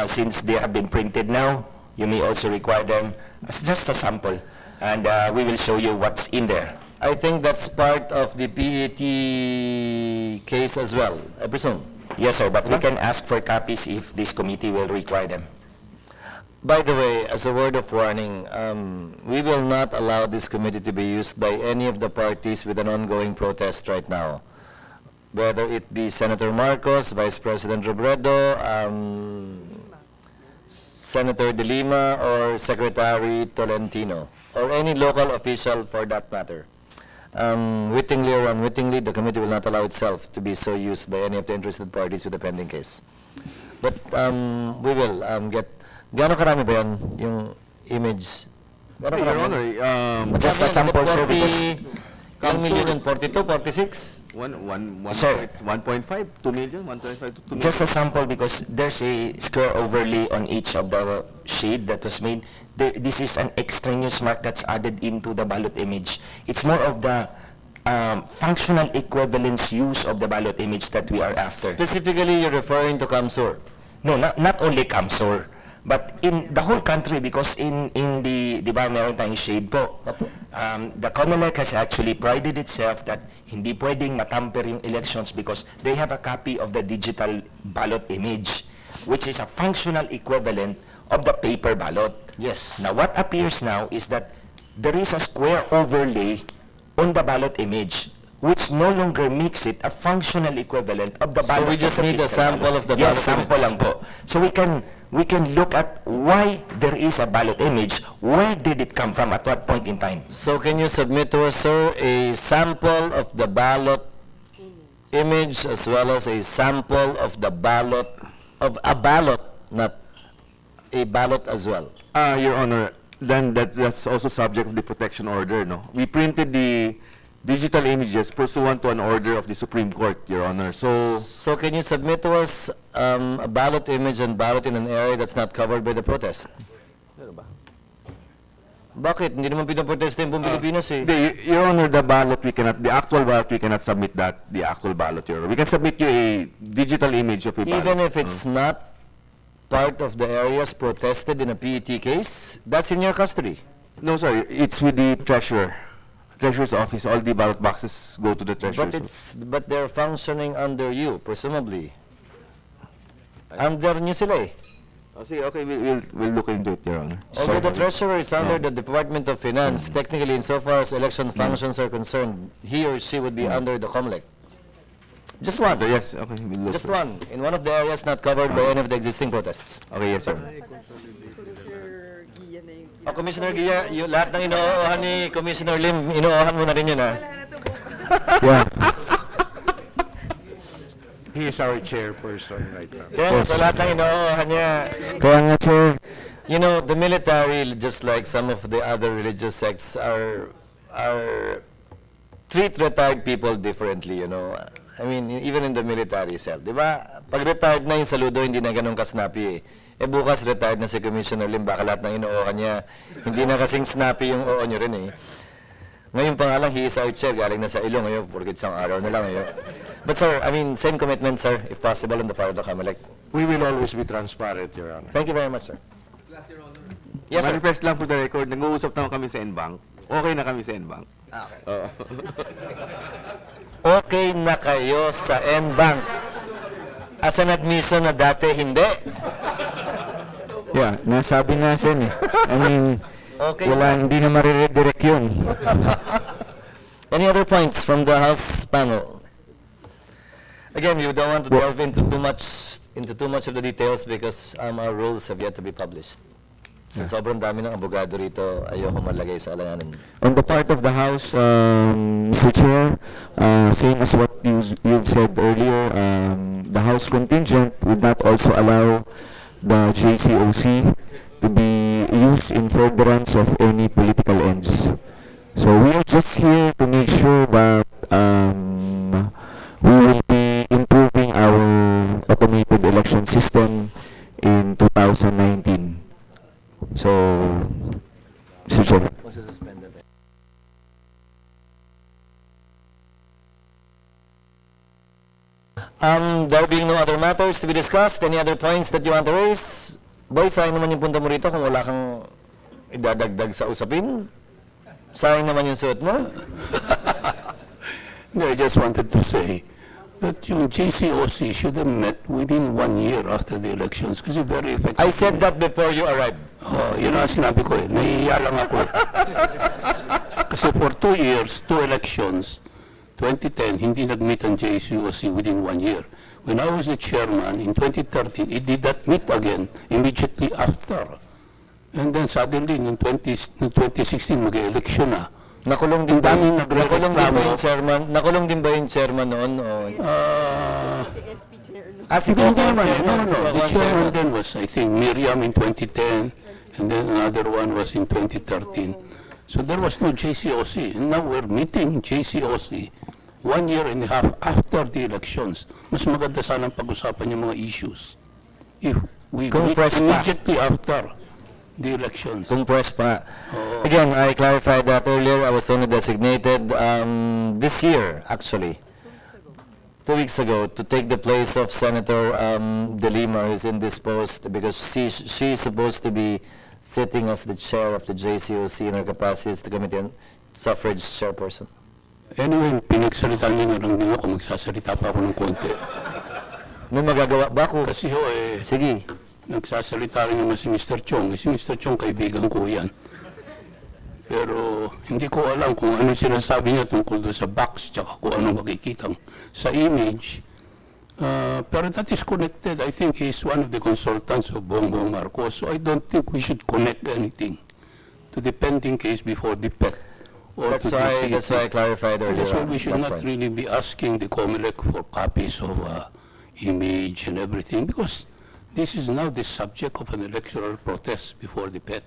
Since they have been printed now, you may also require them as just a sample. And we will show you what's in there. I think that's part of the PAT case as well, I presume. Yes, sir, but we can ask for copies if this committee will require them. By the way, as a word of warning, we will not allow this committee to be used by any of the parties with an ongoing protest right now. Whether it be Senator Marcos, Vice President Robredo, Senator De Lima, or Secretary Tolentino, or any local official for that matter. Wittingly or unwittingly, the committee will not allow itself to be so used by any of the interested parties with the pending case. But we will get... Gaano karami ba yan, yung image? Gaano Your karami? Honor, just a sample, sir, because... 1 million, 42, 46? 1.5, 2 million, 1.5 to 2 million. Just a sample because there's a square overlay on each of the shade that was made. This is an extraneous mark that's added into the ballot image. It's more of the functional equivalence use of the ballot image that we are after. Specifically, you're referring to CAMSUR? No, not only CAMSUR, but in the whole country, because in the ba meron tayong shade po. The Comelec has actually prided itself that hindi pwedeng matamper yung elections because they have a copy of the digital ballot image, which is a functional equivalent of the paper ballot. Yes. Now, what appears now is that there is a square overlay on the ballot image, which no longer makes it a functional equivalent of the ballot. So we just need a sample of the ballot image. Yes, sample lang po. So we can look at why there is a ballot image. Where did it come from? At what point in time? So can you submit to us, sir, a sample of the ballot image as well as a sample of the ballot, of a ballot, not a ballot as well? Your Honor, then that's also subject of the protection order, no? We printed the digital images pursuant to an order of the Supreme Court, Your Honor. So can you submit to us a ballot image and ballot in an area that's not covered by the protest? Bakit? Hindi naman pinaprotesta yung buong Pilipinas eh. Your Honor, the actual ballot, we cannot submit the actual ballot, Your Honor. We can submit you a digital image of a ballot. Even if it's not part of the areas protested in a PET case, that's in your custody. No, sir. It's with the Treasurer's office. All the ballot boxes go to the Treasurer's. But they're functioning under you, presumably. Under nyo sila eh. Oh, see, okay, we'll look into it, Your Honor. Although the Treasurer is under the Department of Finance, technically, insofar as election functions are concerned, he or she would be under the Comelec. Just one. Yes, okay. We'll look Just one. In one of the areas not covered by any of the existing protests. Okay, yes, sir. Oh, Commissioner Gia, yung lahat ng inoohan ni Commissioner Lim, inoohan mo na rin yun, ha? Yeah. He is our chairperson right now. Kaya sa lahat ng inoohan niya. Kaya nga, Chair. You know, the military, just like some of the other religious sects, are treat retired people differently, you know. I mean, even in the military itself, di ba? Pag retired na yung saludo, hindi na ganun ka-snappy eh. Eh bukas retired na si Commissioner Lim, baka lahat ng inookan niya, hindi na kasing snappy yung oo nyo rin eh. Ngayon pa nga lang, he is our chair, galing na sa ilong ngayon, porkit isang araw na lang ngayon. But sir, I mean, same commitment, sir, if possible, on the part of the Comelec. We will always be transparent, Your Honor. Thank you very much, sir. Yes, sir. Manifest lang for the record, nag-uusap naman kami sa NBank. Okay na kami sa NBank. Okay. Okay na kayo sa NBank. As an admission na dati, hindi. Yeah, nasabi na Sen eh. I mean, Okay. hindi na mariredirect yun. Any other points from the House panel? Again, we don't want to delve into too much of the details because our rules have yet to be published. So, sobrang dami ng abogado rito, ayoko malagay sa alanganin. On the part of the House, Mr. Chair, same as what you've said earlier, the House contingent would not also allow the JCOC to be used in furtherance of any political ends. So we are just here to make sure that we will be improving our automated election system in 2019. So, Mr. Chair. There being no other matters to be discussed, any other points that you want to raise? Boy, sayang naman yung punta mo rito kung wala kang idadagdag sa usapin. Sayang naman yung suot mo. No, I just wanted to say that yung JCOC should have met within 1 year after the elections kasi very effective. I said that before you arrived. Oh, yun ang sinabi ko eh. Nahihiya lang ako. Kasi for 2 years, 2 elections, 2010, hindi nag-meet ang JCOC within 1 year. When I was the chairman in 2013, it did not meet again immediately after. And then suddenly, in 2016, mag-election na. Nakulong din ba yung chairman? Nakulong din ba yung chairman noon? Hindi naman. No. The chairman then was, I think, Miriam in 2010, and then another one was in 2013. So there was no JCOC. And now we're meeting JCOC 1 year and a half after the elections. Mas maganda sanang pag-usapan yung mga issues if we meet immediately after the elections. Compress pa. Again, I clarified that earlier. I was only designated this year, actually, 2 weeks ago, to take the place of Senator De Lima, who is indisposed because she's supposed to be sitting as the chair of the JCOC in her capacity as the committee on suffrage chairperson. Anyway, pinagsalita niyo lang din ako, magsasalita pa ako ng konti. May magagawa ba ako? Kasi ho eh, sige. Nagsasalita rin naman si Mr. Chong. Si Mr. Chong, kaibigan ko yan. Pero hindi ko alam kung ano sinasabi niya tungkol doon sa box tsaka kung ano makikita sa image. Pero that is connected. I think he's one of the consultants of Bongbong Marcos. So I don't think we should connect anything to the pending case before the PET. That's why I clarified earlier. That's why we should not really be asking the Comelec for copies of image and everything, because this is now the subject of an electoral protest before the PET.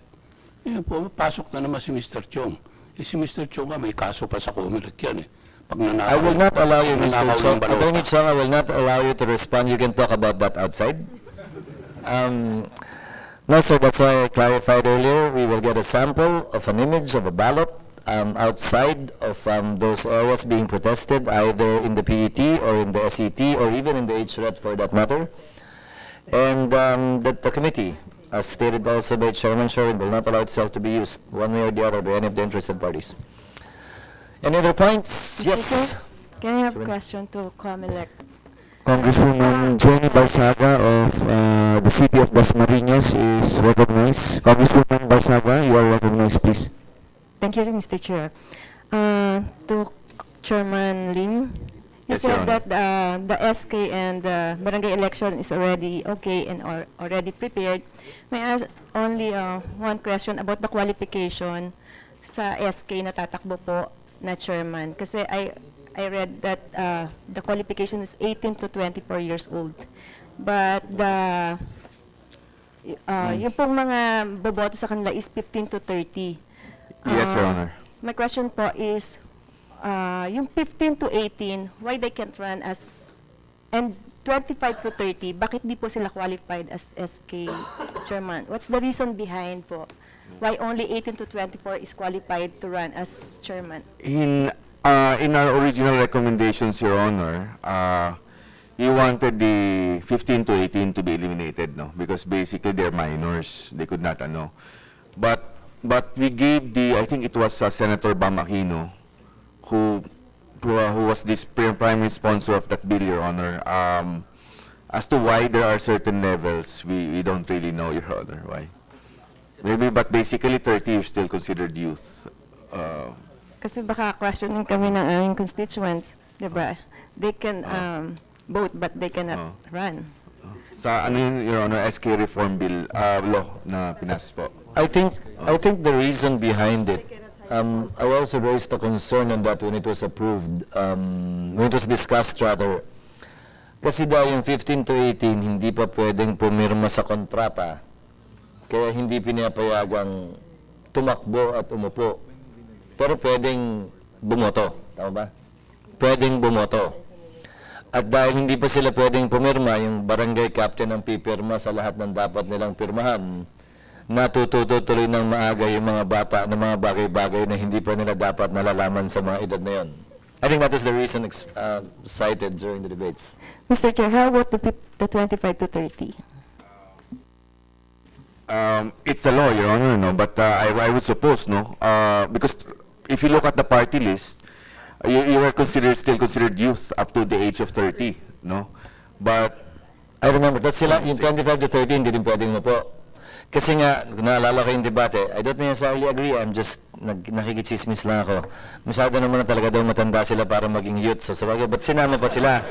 Eh, pumapasok na naman si Mr. Chong. Eh, si Mr. Chong may kaso pa sa Comelec yan eh. Pag nanakaw, I will not allow you, Mr. nanakaw Chong. ng balota. Attorney Chong, I will not allow you to respond. You can talk about that outside. No, sir, that's why I clarified earlier. We will get a sample of an image of a ballot outside of those areas being protested, either in the PET or in the SET or even in the HRED for that matter. And that the committee, as stated also by Chairman Sherwin, will not allow itself to be used one way or the other by any of the interested parties. Any other points? Mr. Yes. Chair, can I have a question to Comelec? Congresswoman Jenny Barsaga of the city of Dasmariñas is recognized. Congresswoman Barsaga, you are recognized, please. Thank you, Mr. Chair. To Chairman Lim, you Yes, Your said that the SK and the barangay election is already okay and already prepared. May I ask only one question about the qualification sa SK na tatakbo po na chairman? Kasi I read that the qualification is 18 to 24 years old. But yung pong mga boboto sa kanila is 15 to 30. Yes, Your Honor. My question po is, yung 15 to 18, why they can't run as, and 25 to 30, bakit di po sila qualified as SK chairman? What's the reason behind po? Why only 18 to 24 is qualified to run as chairman? In our original recommendations, Your Honor, you wanted the 15 to 18 to be eliminated, no? Because basically they're minors. They could not, ano. But we gave I think it was Senator Bam Aquino, who was this primary sponsor of that bill, Your Honor. As to why there are certain levels, we don't really know, Your Honor, why. Maybe, but basically 30 is still considered youth. Kasi baka questioning kami ng aming constituents, di ba? They can vote but they cannot run. Sa ano yun, Your Honor, SK Reform Bill law na pinasas po. I think the reason behind it, I also raised a concern on that when it was approved, when it was discussed rather. Kasi dahil yung 15 to 18, hindi pa pwedeng pumirma sa kontrata. Kaya hindi pinapayagang tumakbo at umupo. Pero pwedeng bumoto. Tama ba? Pwedeng bumoto. At dahil hindi pa sila pwedeng pumirma, yung barangay captain ang pipirma sa lahat ng dapat nilang pirmahan, natututo tuloy ng maaga yung mga bata ng mga bagay-bagay na hindi pa nila dapat nalalaman sa mga edad na yon. I think that is the reason cited during the debates. Mr. Chair, how about the 25 to 30? It's the law, Your Honor, no? But I would suppose, no? Because if you look at the party list, you are still considered youth up to the age of 30, no? But I remember, that's sila, yung 25 to 30, hindi din pwedeng mo po. Kasi nga, naalala ko yung debate, I don't necessarily agree, I'm just, nakikichismis lang ako. Masyado naman na talaga daw matanda sila para maging youth. So sabagay, ba't sinama pa sila?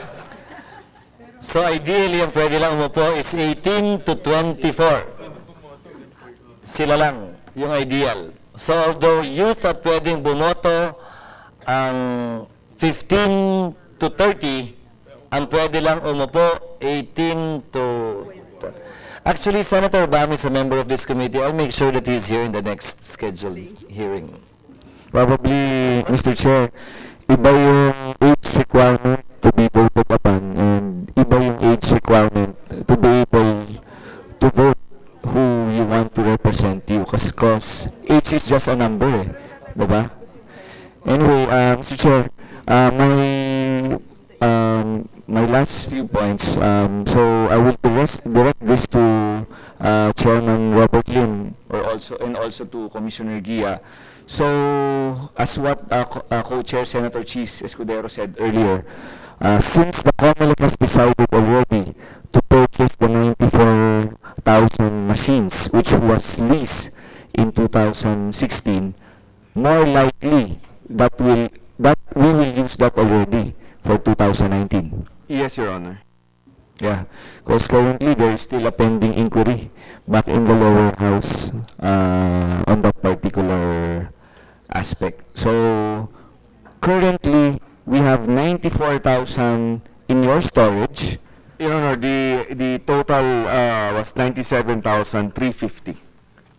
So ideally, ang pwede lang umupo is 18 to 24. Sila lang, yung ideal. So although youth at pwedeng bumoto, ang 15 to 30, ang pwede lang umupo 18 to... Actually, Senator Bam is a member of this committee. I'll make sure that he's here in the next scheduled hearing. Probably, Mr. Chair, iba yung age requirement to be voted upon and iba yung age requirement to be able to vote who you want to represent you. Because age is just a number, eh. Diba? Anyway, Mr. Chair, my last few points, so I will direct this to Chairman Robert Lim and also to Commissioner Gia. So, as what Co-Chair Senator Cheese Escudero said earlier, since the Comelec has decided already to purchase the 94,000 machines, which was leased in 2016, more likely that we will use that already for 2019. Yes, Your Honor. Yeah, because currently there is still a pending inquiry back in the lower house on that particular aspect. So currently we have 94,000 in your storage. Your Honor, the total was 97,350.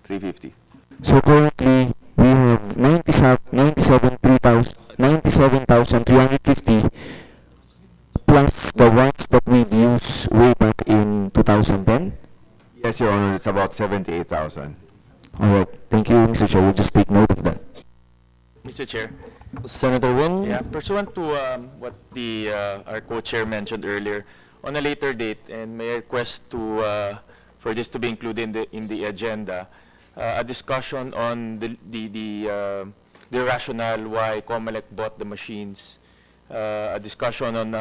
350. So currently, we have 97,350 plus the ones that we've used way back in 2010. Yes, Your Honor, it's about 78,000. All right. Thank you, Mr. Chair. We'll just take note of that. Mr. Chair. Senator Win? Yeah, pursuant to what the our co-chair mentioned earlier, on a later date, and may I request to for this to be included in the agenda, a discussion on the rationale why Comelec bought the machines, a discussion on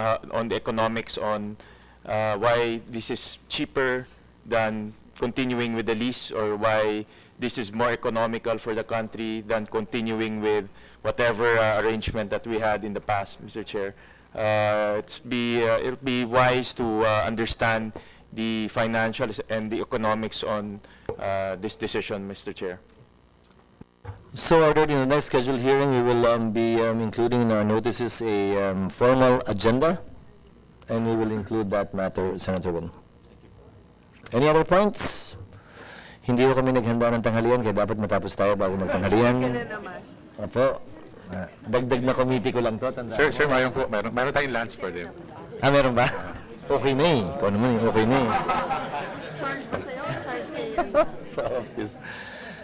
the economics on why this is cheaper than continuing with the lease, or why this is more economical for the country than continuing with whatever arrangement that we had in the past, Mr. Chair. It'll be wise to understand the financials and the economics on this decision, Mr. Chair. So ordered. In the next scheduled hearing, we will be including in our notices a formal agenda, and we will include that matter, Senator Win. Any other points? Hindi ko kami naghanda ng tanghalian, kaya dapat matapos tayo bago magtanghalian. Opo. Dagdag na committee ko lang to. Sir, mayroon po. Mayroon tayong lunch for them. Ah, meron ba? Okay na eh. Ikaw naman eh. Okay na eh. Charge pa sa'yo? Charge kay So obvious.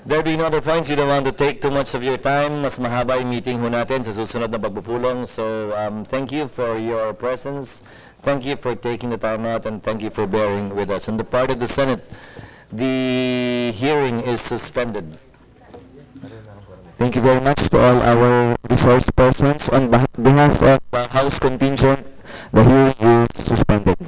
There being no other points, we don't want to take too much of your time. Mas mahaba yung meeting ho natin sa susunod na pagpupulong. So thank you for your presence. Thank you for taking the time out, and thank you for bearing with us. On the part of the Senate, the hearing is suspended. Thank you very much to all our resource persons. On behalf of the House contingent, the hearing is suspended.